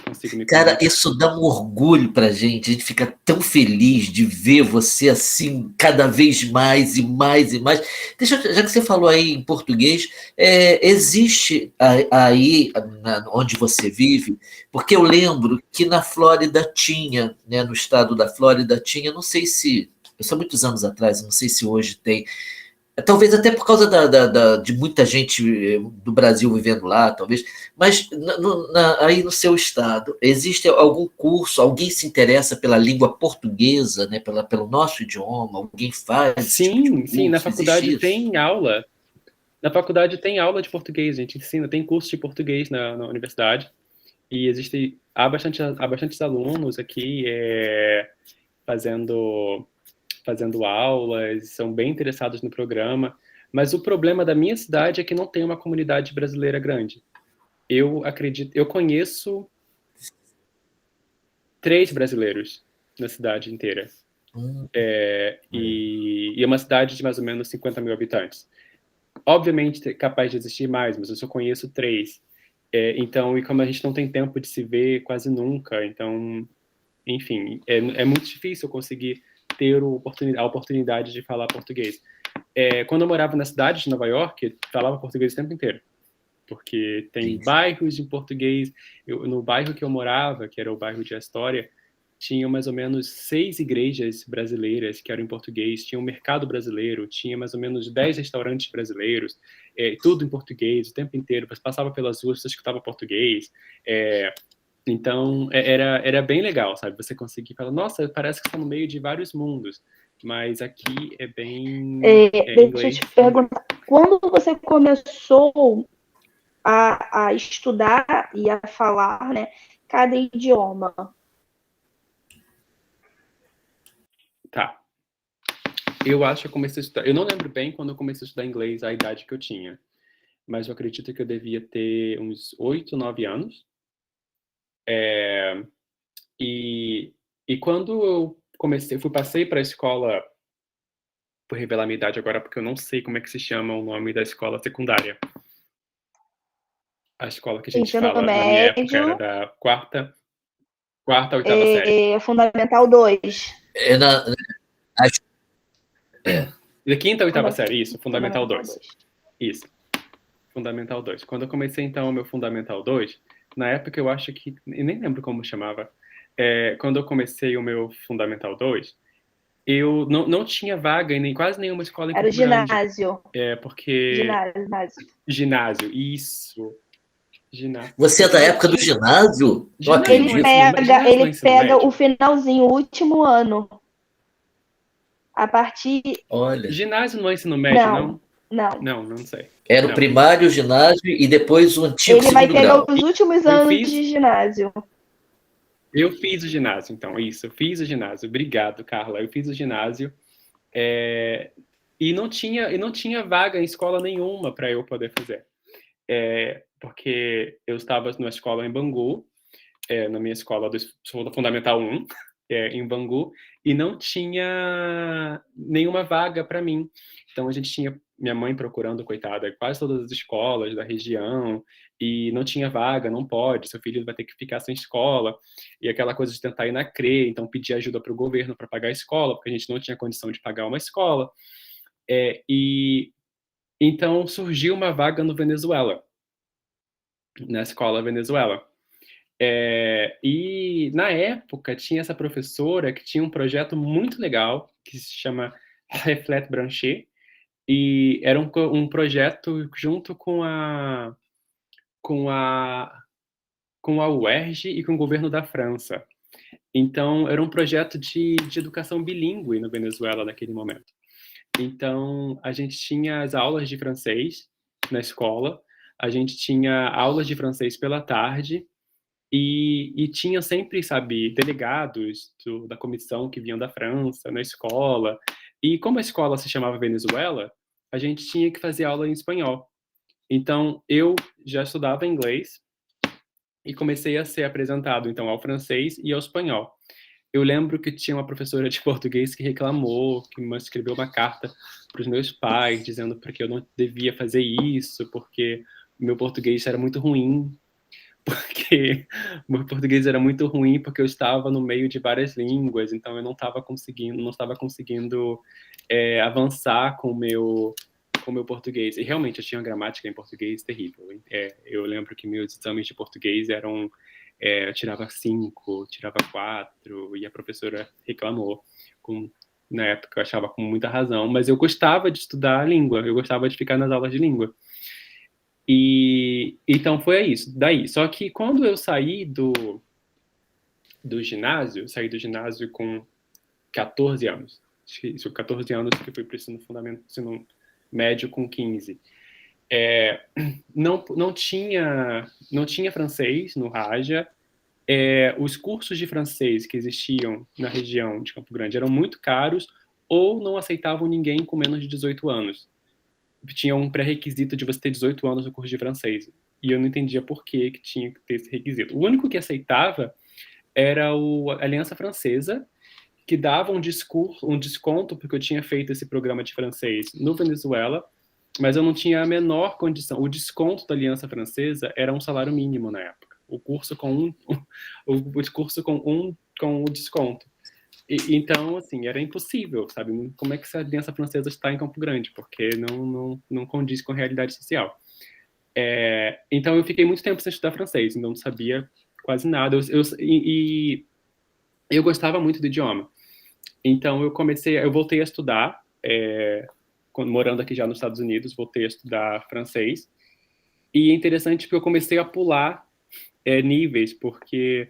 consigo me comunicar. Cara, isso dá um orgulho pra gente, a gente fica tão feliz de ver você assim, cada vez mais e mais e mais. Já que você falou aí em português, existe aí onde você vive, porque eu lembro que na Flórida tinha, né, no estado da Flórida tinha, não sei se, isso há muitos anos atrás, não sei se hoje tem, talvez até por causa de muita gente do Brasil vivendo lá, talvez, mas aí no seu estado, existe algum curso, alguém se interessa pela língua portuguesa, né, pelo nosso idioma, alguém faz esse tipo de curso? Sim, na faculdade tem aula. Na faculdade tem aula de português, a gente ensina, tem curso de português na universidade, e há bastantes alunos aqui fazendo aulas, são bem interessados no programa, mas o problema da minha cidade é que não tem uma comunidade brasileira grande. Eu conheço 3 brasileiros na cidade inteira. E é uma cidade de mais ou menos 50 mil habitantes. Obviamente, é capaz de existir mais, mas eu só conheço 3. Então, e como a gente não tem tempo de se ver quase nunca, então, enfim, é muito difícil eu conseguir ter a oportunidade de falar português. Quando eu morava na cidade de Nova York, eu falava português o tempo inteiro, porque tem bairros em português. No bairro que eu morava, que era o bairro de Astoria, tinha mais ou menos 6 igrejas brasileiras que eram em português, tinha um mercado brasileiro, tinha mais ou menos 10 restaurantes brasileiros, tudo em português o tempo inteiro. Você passava pelas ruas, você escutava português. Então, era bem legal, sabe? Você conseguir falar, nossa, parece que está no meio de vários mundos, mas aqui é bem Deixa inglês. eu te perguntar, quando você começou a estudar e a falar, né, cada idioma? Tá. Eu acho que eu comecei a estudar. Eu não lembro bem quando eu comecei a estudar inglês, a idade que eu tinha, mas eu acredito que eu devia ter uns 8, 9 anos. E quando eu passei para a escola, vou revelar minha idade agora porque eu não sei como é que se chama o nome da escola secundária. A escola que a gente Ensino fala na minha época era da quarta à oitava série. Fundamental 2. Da quinta à oitava série, isso, Fundamental 2. 2. Isso, Fundamental 2. Quando eu comecei, então, o meu Fundamental 2, na época eu acho que, eu nem lembro como chamava, quando eu comecei o meu Fundamental 2, eu não tinha vaga em quase nenhuma escola em Era o Campo Grande. ginásio. Porque... Ginásio, isso. Ginásio. Você é da época do ginásio? Não acredito. Ele pega o finalzinho, o último ano. A partir... Olha. Ginásio não é ensino médio, não? Não. Não sei. Era o primário, o ginásio e depois o antigo segundo grau. Ele vai pegar os últimos anos de ginásio. Eu fiz o ginásio, então, isso. Eu fiz o ginásio. Obrigado, Carla. Eu fiz o ginásio. E não tinha vaga em escola nenhuma para eu poder fazer. Porque eu estava numa escola em Bangu, na minha escola do Fundamental 1, em Bangu, e não tinha nenhuma vaga para mim. Então, a gente tinha minha mãe procurando, coitada, quase todas as escolas da região, e não tinha vaga, não pode, seu filho vai ter que ficar sem escola, e aquela coisa de tentar ir na CRE, então pedir ajuda para o governo para pagar a escola, porque a gente não tinha condição de pagar uma escola. E então surgiu uma vaga no Venezuela, na escola Venezuela. E na época tinha essa professora que tinha um projeto muito legal que se chama Reflete Brancher, e era um projeto junto com a UERJ e com o governo da França. Então era um projeto de educação bilíngue no Venezuela naquele momento. Então a gente tinha as aulas de francês na escola, a gente tinha aulas de francês pela tarde, e tinha sempre, sabe, delegados da comissão que vinham da França na escola. E como a escola se chamava Venezuela, a gente tinha que fazer aula em espanhol. Então, eu já estudava inglês e comecei a ser apresentado, então, ao francês e ao espanhol. Eu lembro que tinha uma professora de português que reclamou, que me escreveu uma carta para os meus pais, dizendo que eu não devia fazer isso, porque meu português era muito ruim. Porque meu português era muito ruim, porque eu estava no meio de várias línguas, então eu não estava conseguindo avançar com o meu português. E realmente eu tinha uma gramática em português terrível. Eu lembro que meus exames de português eram... eu tirava 5, tirava 4, e a professora reclamou. Na época eu achava com muita razão, mas eu gostava de estudar a língua, eu gostava de ficar nas aulas de língua. E então foi isso, daí. Só que quando eu saí do ginásio, com 14 anos. Isso, 14 anos que eu fui para o ensino médio com 15. Não tinha francês no Raja. Os cursos de francês que existiam na região de Campo Grande eram muito caros ou não aceitavam ninguém com menos de 18 anos. Tinha um pré-requisito de você ter 18 anos no curso de francês. E eu não entendia por que tinha que ter esse requisito. O único que aceitava era a Aliança Francesa, que dava um desconto, porque eu tinha feito esse programa de francês no Venezuela, mas eu não tinha a menor condição. O desconto da Aliança Francesa era um salário mínimo na época. O curso o curso com o desconto. Então, assim, era impossível, sabe? Como é que essa Aliança Francesa está em Campo Grande? Porque não condiz com a realidade social. Então, eu fiquei muito tempo sem estudar francês, então não sabia quase nada. Eu gostava muito do idioma. Então, eu voltei a estudar, morando aqui já nos Estados Unidos, voltei a estudar francês. E é interessante porque eu comecei a pular níveis, porque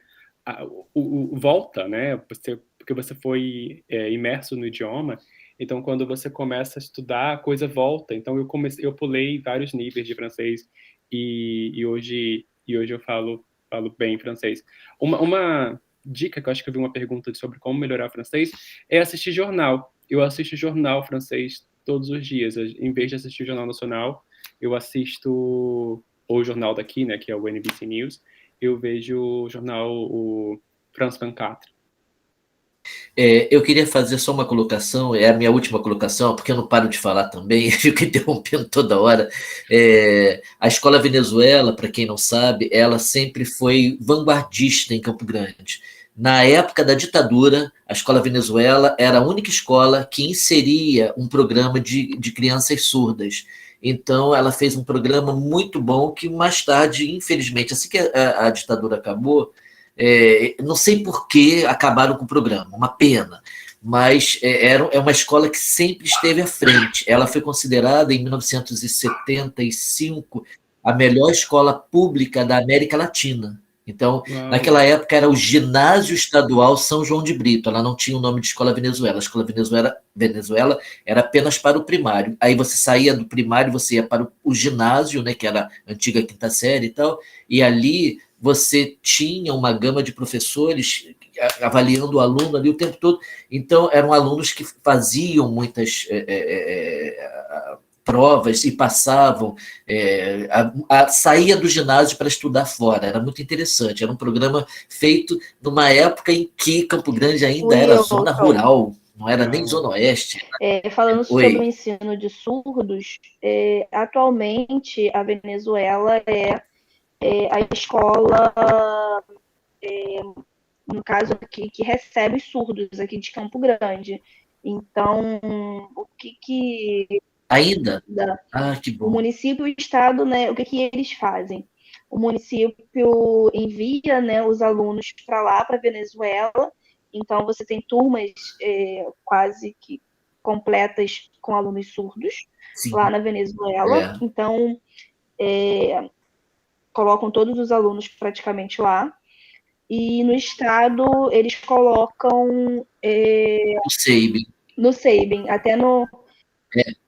volta, né? Porque você foi imerso no idioma. Então, quando você começa a estudar, a coisa volta. Então, eu pulei vários níveis de francês e hoje eu falo bem francês. Uma dica que eu acho que eu vi uma pergunta sobre como melhorar o francês é assistir jornal. Eu assisto jornal francês todos os dias. Em vez de assistir o Jornal Nacional, eu assisto o jornal daqui, né, que é o NBC News. Eu vejo o jornal, o France 24. Eu queria fazer só uma colocação, é a minha última colocação, porque eu não paro de falar também, eu fico interrompendo toda hora. A Escola Venezuela, para quem não sabe, ela sempre foi vanguardista em Campo Grande. Na época da ditadura, a Escola Venezuela era a única escola que inseria um programa de crianças surdas. Então, ela fez um programa muito bom que mais tarde, infelizmente, assim que a ditadura acabou, não sei por que acabaram com o programa, uma pena, mas é uma escola que sempre esteve à frente. Ela foi considerada, em 1975, a melhor escola pública da América Latina. Então, naquela época era o Ginásio Estadual São João de Brito, ela não tinha o nome de Escola Venezuela, a Escola Venezuela era apenas para o primário. Aí você saía do primário, você ia para o ginásio, né, que era a antiga quinta série e tal, e ali você tinha uma gama de professores avaliando o aluno ali o tempo todo. Então, eram alunos que faziam muitas provas e passavam, saía do ginásio para estudar fora. Era muito interessante. Era um programa feito numa época em que Campo Grande ainda era zona rural, não era nem zona oeste. Falando sobre o ensino de surdos, atualmente a Venezuela é a escola, no caso aqui, que recebe os surdos aqui de Campo Grande. Então, o que ainda? Que bom. O município e o estado, né, o que eles fazem? O município envia, né, os alunos para lá, para Venezuela. Então, você tem turmas quase que completas com alunos surdos. Sim. Lá na Venezuela. Então, colocam todos os alunos praticamente lá. E no estado, eles colocam no SEIBM, até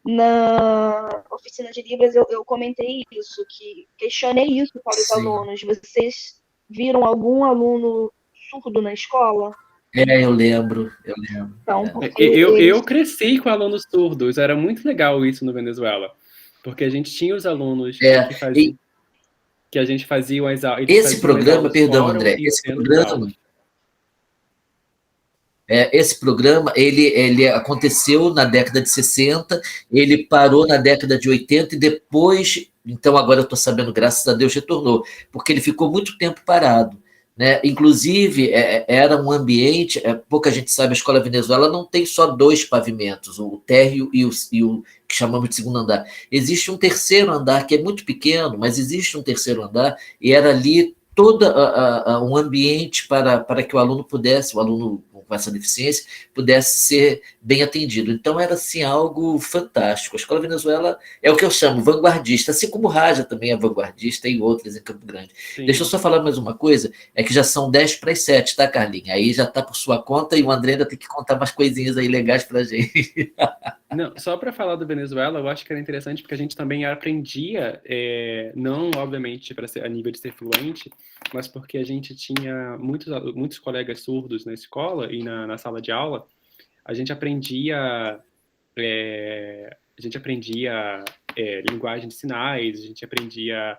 na oficina de Libras eu comentei isso, que questionei isso para os alunos. Vocês viram algum aluno surdo na escola? Eu lembro. Então, eu cresci com alunos surdos, era muito legal isso no Venezuela, porque a gente tinha os alunos que faziam, que a gente fazia as aulas. Esse programa, perdão, André, esse programa, ele aconteceu na década de 60, ele parou na década de 80 e depois, então agora eu estou sabendo, graças a Deus, retornou, porque ele ficou muito tempo parado. Né? Inclusive, era um ambiente, pouca gente sabe, a Escola Venezuela não tem só 2 pavimentos, o térreo e o que chamamos de segundo andar. Existe um terceiro andar, que é muito pequeno, mas existe um terceiro andar, e era ali todo um ambiente para que o aluno com essa deficiência pudesse ser bem atendido. Então, era assim, algo fantástico. A Escola Venezuela é o que eu chamo vanguardista, assim como o Raja também é vanguardista e outras em Campo Grande. Sim. Deixa eu só falar mais uma coisa, é que já são 10:07, tá, Carlinha? Aí já está por sua conta e o André ainda tem que contar umas coisinhas aí legais para a gente. Não, só para falar do Venezuela, eu acho que era interessante porque a gente também aprendia, não obviamente a nível de ser fluente, mas porque a gente tinha muitos colegas surdos na escola e na sala de aula, a gente aprendia linguagem de sinais, a gente aprendia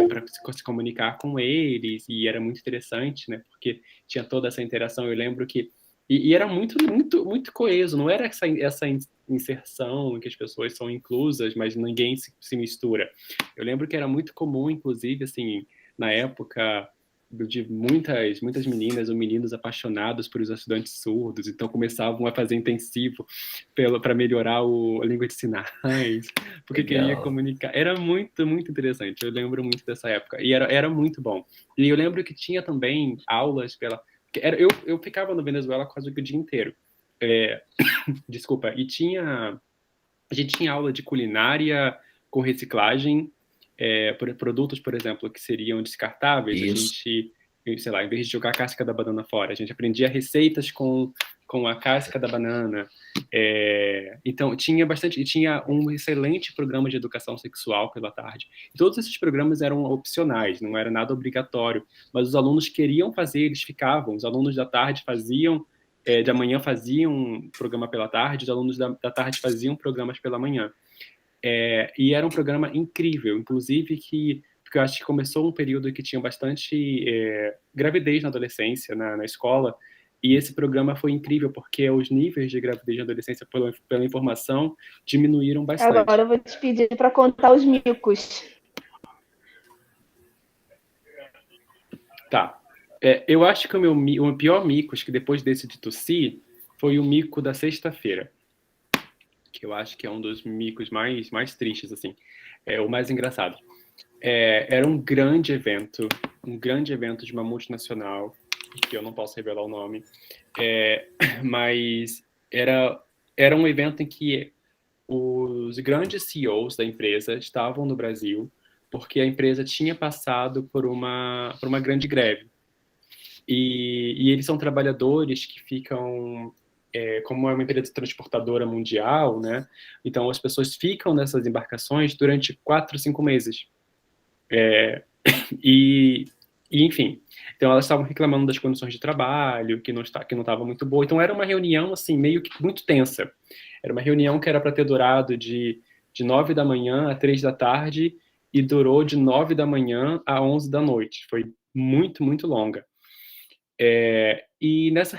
para se comunicar com eles, e era muito interessante, né? Porque tinha toda essa interação. Eu lembro que e era muito, muito, muito coeso. Não era essa inserção em que as pessoas são inclusas, mas ninguém se mistura. Eu lembro que era muito comum, inclusive, assim, na época de muitas meninas ou meninos apaixonados por os estudantes surdos, então começavam a fazer intensivo para melhorar a língua de sinais, porque Legal. queria comunicar. Era muito, muito interessante. Eu lembro muito dessa época. E era muito bom. E eu lembro que tinha também aulas eu ficava no Venezuela quase que o dia inteiro. Desculpa. E a gente tinha aula de culinária com reciclagem, produtos, por exemplo, que seriam descartáveis. Isso. A gente, sei lá, em vez de jogar a casca da banana fora, a gente aprendia receitas com a casca da banana. Então, tinha um excelente programa de educação sexual pela tarde. E todos esses programas eram opcionais, não era nada obrigatório, mas os alunos queriam fazer, eles ficavam. Os alunos da tarde de manhã faziam um programa pela tarde, os alunos da tarde faziam programas pela manhã. E era um programa incrível, inclusive porque eu acho que começou um período que tinha bastante gravidez na adolescência, na escola, e esse programa foi incrível, porque os níveis de gravidez na adolescência, pela informação, diminuíram bastante. Agora eu vou te pedir para contar os micos. Tá. Eu acho que o pior mico, acho que depois desse de tossir, foi o mico da sexta-feira, que eu acho que é um dos micos mais tristes, assim. O mais engraçado. Era um grande evento de uma multinacional, que eu não posso revelar o nome, mas era um evento em que os grandes CEOs da empresa estavam no Brasil, porque a empresa tinha passado por uma grande greve. E eles são trabalhadores que ficam, como é uma empresa transportadora mundial, né? Então as pessoas ficam nessas embarcações durante 4, 5 meses. Enfim, então elas estavam reclamando das condições de trabalho, que não estava muito boa. Então era uma reunião assim meio que muito tensa. Era uma reunião que era para ter durado de 9 da manhã a 3 da tarde e durou de 9 da manhã a 11 da noite. Foi muito, muito longa. E nessa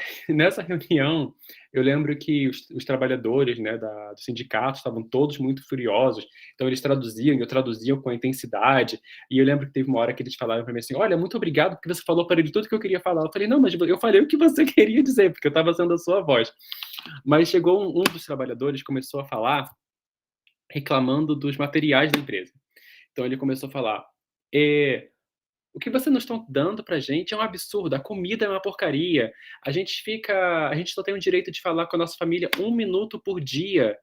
reunião, eu lembro que os trabalhadores, né, do sindicato estavam todos muito furiosos, então eles traduziam, e eu traduzia com a intensidade, e eu lembro que teve uma hora que eles falaram para mim assim, olha, muito obrigado porque você falou para ele tudo que eu queria falar. Eu falei, não, mas eu falei o que você queria dizer, porque eu estava sendo a sua voz. Mas chegou um dos trabalhadores, começou a falar, reclamando dos materiais da empresa. Então ele começou a falar, o que vocês não estão dando pra gente é um absurdo, a comida é uma porcaria, a gente só tem o direito de falar com a nossa família 1 minuto por dia,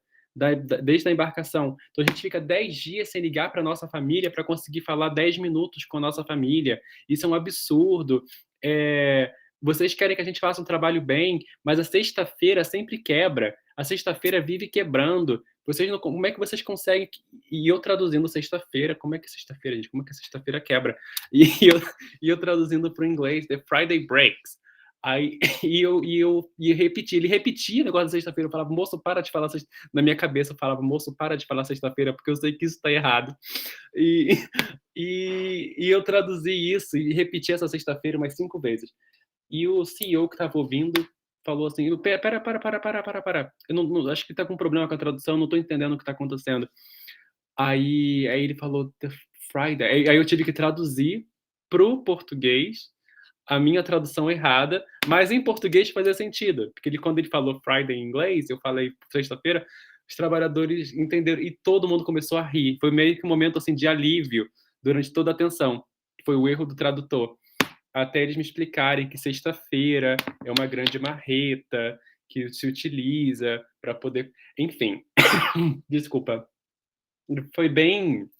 desde a embarcação. Então a gente fica 10 dias sem ligar para nossa família para conseguir falar 10 minutos com a nossa família. Isso é um absurdo. Vocês querem que a gente faça um trabalho bem, mas a sexta-feira sempre quebra. A sexta-feira vive quebrando. Como é que vocês conseguem? E eu traduzindo sexta-feira, como é que é sexta-feira, gente? Como é que sexta-feira quebra? E eu traduzindo para o inglês, The Friday Breaks. Aí, ele repetia o negócio da sexta-feira. Eu falava, moço, para de falar sexta-feira. Na minha cabeça eu falava, moço, para de falar sexta-feira, porque eu sei que isso está errado. E eu traduzi isso e repeti essa sexta-feira umas 5 vezes. E o CEO que estava ouvindo falou assim, para. Eu não, acho que está com um problema com a tradução, não estou entendendo o que está acontecendo. Aí ele falou, The Friday. Aí eu tive que traduzir pro português a minha tradução errada, mas em português fazia sentido, porque quando ele falou Friday em inglês, eu falei sexta-feira, os trabalhadores entenderam e todo mundo começou a rir. Foi meio que um momento assim de alívio durante toda a tensão. Foi o erro do tradutor. Até eles me explicarem que sexta-feira é uma grande marreta que se utiliza para poder... Enfim, desculpa. Foi bem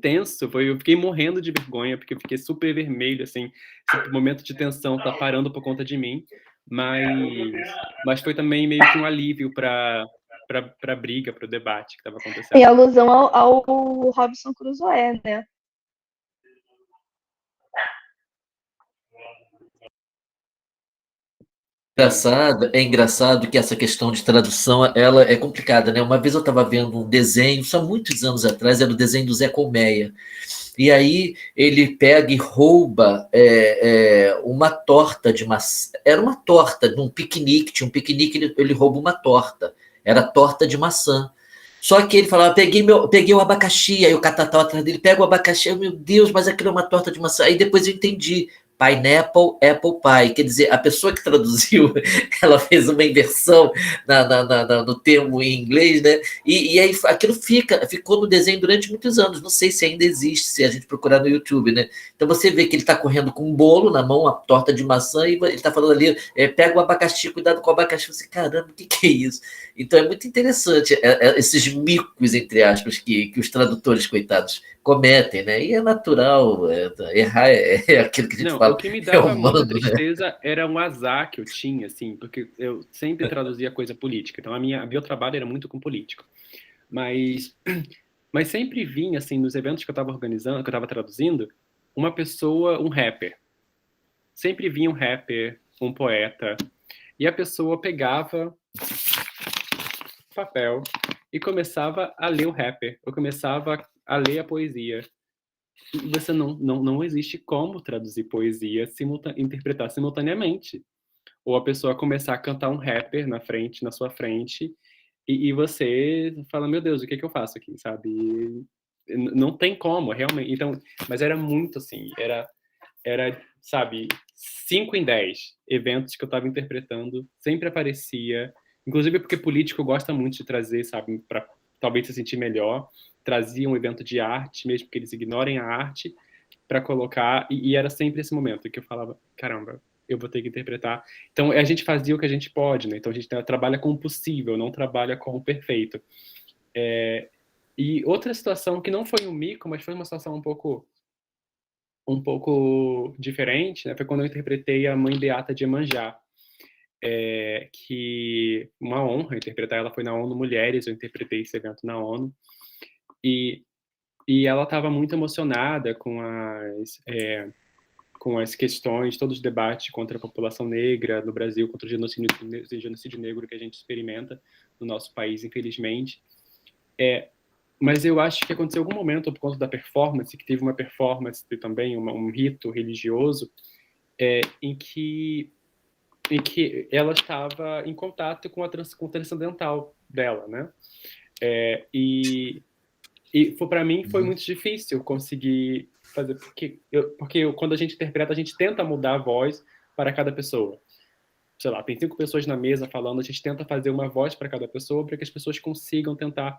tenso, eu fiquei morrendo de vergonha, porque eu fiquei super vermelho, assim, esse momento de tensão tá parando por conta de mim, mas foi também meio que um alívio para a briga, para o debate que estava acontecendo. Em alusão ao Robinson Crusoe, né? É engraçado que essa questão de tradução ela é complicada, né? Uma vez eu estava vendo um desenho, isso há muitos anos atrás, era o desenho do Zé Colmeia. E aí ele pega e rouba uma torta de maçã. Era uma torta de um piquenique, tinha um piquenique, ele rouba uma torta. Era torta de maçã. Só que ele falava, peguei o abacaxi, aí o Catatal atrás dele, pega o abacaxi, meu Deus, mas aquilo é uma torta de maçã. Aí depois eu entendi, pineapple, apple pie. Quer dizer, a pessoa que traduziu, ela fez uma inversão no termo em inglês, né? E aí aquilo ficou no desenho durante muitos anos. Não sei se ainda existe, se a gente procurar no YouTube, né? Então você vê que ele está correndo com um bolo na mão, uma torta de maçã, e ele está falando ali, pega o abacaxi, cuidado com o abacaxi. Você, caramba, o que é isso? Então é muito interessante esses micos, entre aspas, que os tradutores, coitados, cometem, né? E é natural, errar é aquilo que a gente Não, fala, o que me é dava muita humano, né? tristeza era um azar que eu tinha, assim, porque eu sempre traduzia coisa política, então meu trabalho era muito com política. Mas, mas sempre vinha, assim, nos eventos que eu estava organizando, que eu estava traduzindo, uma pessoa, um rapper. Sempre vinha um rapper, um poeta, e a pessoa pegava papel e começava a ler o rapper, eu começava a ler a poesia. E você não existe como traduzir poesia, interpretar simultaneamente. Ou a pessoa começar a cantar um rapper na sua frente, e você fala, meu Deus, o que eu faço aqui, sabe? Não tem como, realmente. Então, mas era muito assim, sabe, 5 em 10 eventos que eu estava interpretando, sempre aparecia, inclusive porque político gosta muito de trazer, sabe, para talvez se sentir melhor, trazia um evento de arte, mesmo que eles ignorem a arte, para colocar, e era sempre esse momento que eu falava, caramba, eu vou ter que interpretar. Então, a gente fazia o que a gente pode, né? Então, a gente trabalha com o possível, não trabalha com o perfeito. E outra situação que não foi um mico, mas foi uma situação um pouco diferente, né? Foi quando eu interpretei a Mãe Beata de Iemanjá, que uma honra interpretar ela, foi na ONU Mulheres, eu interpretei esse evento na ONU, e ela estava muito emocionada com as questões, todos os debates contra a população negra no Brasil, contra o genocídio negro que a gente experimenta no nosso país, infelizmente. Mas eu acho que aconteceu algum momento, por conta da performance, que teve uma performance também, um rito religioso, em que ela estava em contato com com o transcendental dela, né? E para mim foi muito difícil conseguir fazer, porque quando a gente interpreta, a gente tenta mudar a voz para cada pessoa. Sei lá, tem 5 pessoas na mesa falando, a gente tenta fazer uma voz para cada pessoa, para que as pessoas consigam tentar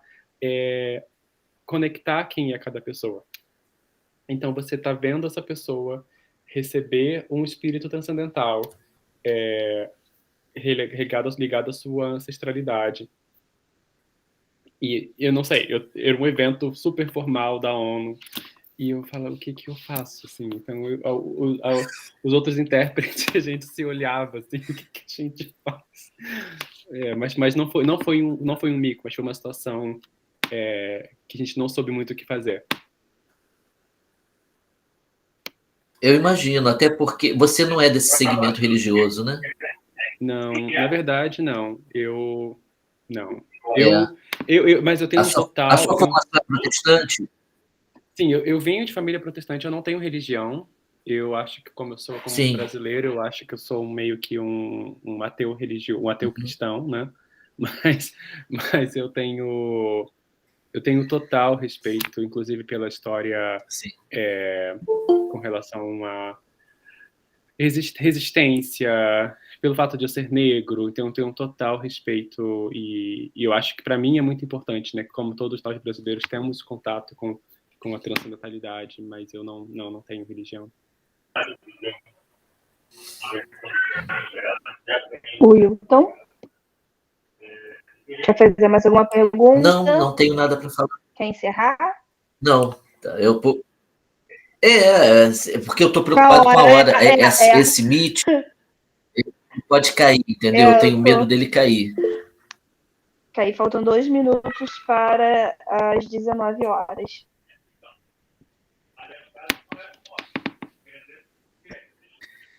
conectar quem é cada pessoa. Então você está vendo essa pessoa receber um espírito transcendental ligado à sua ancestralidade. E eu não sei, era um evento super formal da ONU, e eu falo, o que eu faço, assim? Então, os outros intérpretes, a gente se olhava, assim, o que a gente faz? Mas não foi um mico, mas foi uma situação que a gente não soube muito o que fazer. Eu imagino, até porque você não é desse segmento religioso, né? Não, na verdade, não. Não. Mas eu tenho total... A sua formação é protestante? Sim, eu venho de família protestante, eu não tenho religião. Eu acho que, como eu sou como brasileiro, eu acho que eu sou meio que um ateu religioso, um ateu cristão, né? Mas eu tenho total respeito, inclusive pela história com relação a resistência, pelo fato de eu ser negro, então eu tenho um total respeito, e eu acho que para mim é muito importante, né? Como todos nós brasileiros temos contato com a transcendentalidade, mas eu não tenho religião. Wilton? Quer fazer mais alguma pergunta? Não tenho nada para falar. Quer encerrar? Não, porque eu estou preocupado com a hora. Esse Meet pode cair, entendeu? Eu tenho medo dele cair. Cair, faltam 2 minutos para as 19 horas.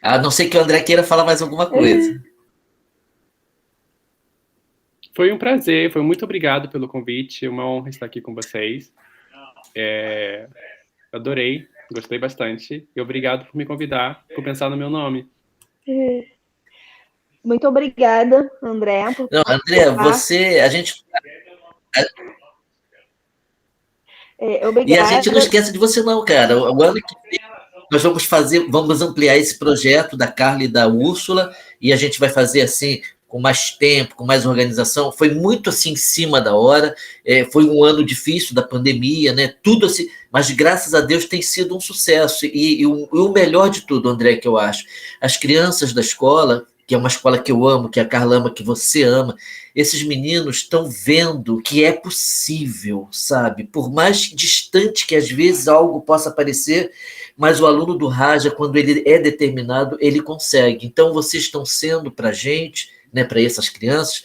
A não ser que o André queira falar mais alguma coisa. Foi um prazer, muito obrigado pelo convite, uma honra estar aqui com vocês. Adorei, gostei bastante, e obrigado por me convidar, por pensar no meu nome. Muito obrigada, André. Não, André, a gente... E a gente não esquece de você não, cara. O ano que vem nós vamos ampliar esse projeto da Carla e da Úrsula, e a gente vai fazer assim, com mais tempo, com mais organização. Foi muito assim em cima da hora, foi um ano difícil da pandemia, né? Tudo assim, mas graças a Deus tem sido um sucesso. E o melhor de tudo, André, que eu acho, as crianças da escola, que é uma escola que eu amo, que a Carla ama, que você ama, esses meninos estão vendo que é possível, sabe? Por mais distante que às vezes algo possa parecer, mas o aluno do Raja, quando ele é determinado, ele consegue. Então, vocês estão sendo para a gente, né, para essas crianças,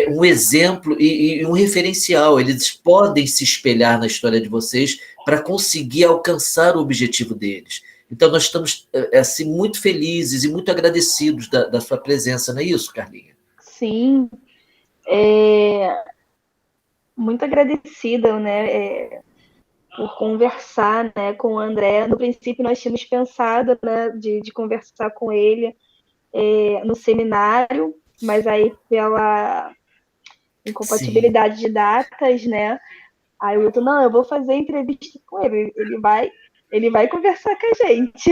um exemplo e um referencial. Eles podem se espelhar na história de vocês para conseguir alcançar o objetivo deles. Então, nós estamos assim, muito felizes e muito agradecidos da sua presença, não é isso, Carlinha? Sim, muito agradecida, né, por conversar, né, com o André. No princípio, nós tínhamos pensado, né, de conversar com ele no seminário, mas aí pela incompatibilidade de datas, né, aí o Wilton, não, eu vou fazer entrevista com ele, ele vai conversar com a gente.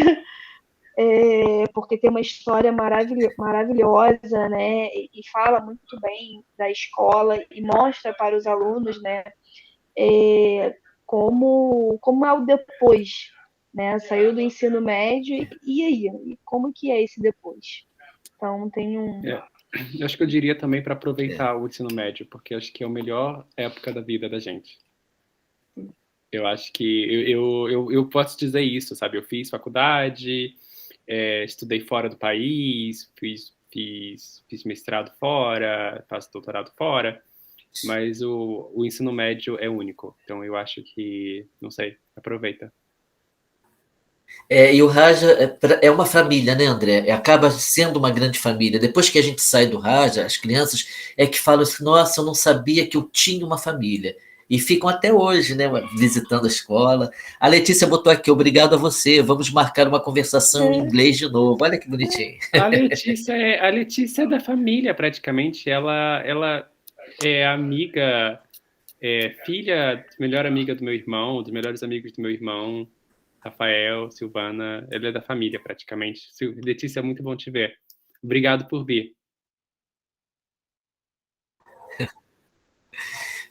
Porque tem uma história maravilhosa, né, e fala muito bem da escola e mostra para os alunos, né, como é o depois, né, saiu do ensino médio e aí, e como que é esse depois? Então tem Eu acho que eu diria também para aproveitar o ensino médio, porque acho que é a melhor época da vida da gente. Eu acho que eu posso dizer isso, sabe? Eu fiz faculdade, estudei fora do país, fiz mestrado fora, faço doutorado fora, mas o ensino médio é único. Então eu acho que, não sei, aproveita. E o Raja é uma família, né, André? Acaba sendo uma grande família. Depois que a gente sai do Raja, as crianças que falam assim, nossa, eu não sabia que eu tinha uma família. E ficam até hoje, né, visitando a escola. A Letícia botou aqui, obrigado a você, vamos marcar uma conversação em inglês de novo. Olha que bonitinho. A Letícia é da família, praticamente. Ela é amiga, filha, melhor amiga do meu irmão, dos melhores amigos do meu irmão, Rafael, Silvana. Ela é da família, praticamente. Letícia, é muito bom te ver. Obrigado por vir.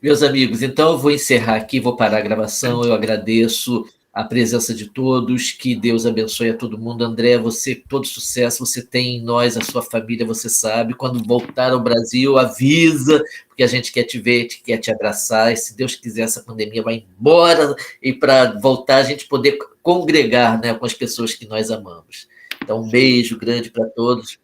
Meus amigos, então eu vou encerrar aqui, vou parar a gravação. Eu agradeço a presença de todos, que Deus abençoe a todo mundo. André, você, todo sucesso, você tem em nós, a sua família, você sabe. Quando voltar ao Brasil, avisa, porque a gente quer te ver, quer te abraçar. E se Deus quiser, essa pandemia vai embora e para voltar a gente poder congregar, né, com as pessoas que nós amamos. Então, um beijo grande para todos.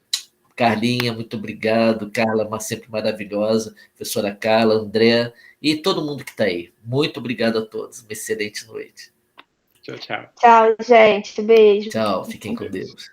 Carlinha, muito obrigado. Carla, sempre maravilhosa. Professora Carla, André e todo mundo que está aí. Muito obrigado a todos. Uma excelente noite. Tchau, tchau. Tchau, gente. Beijo. Tchau, fiquem com Deus.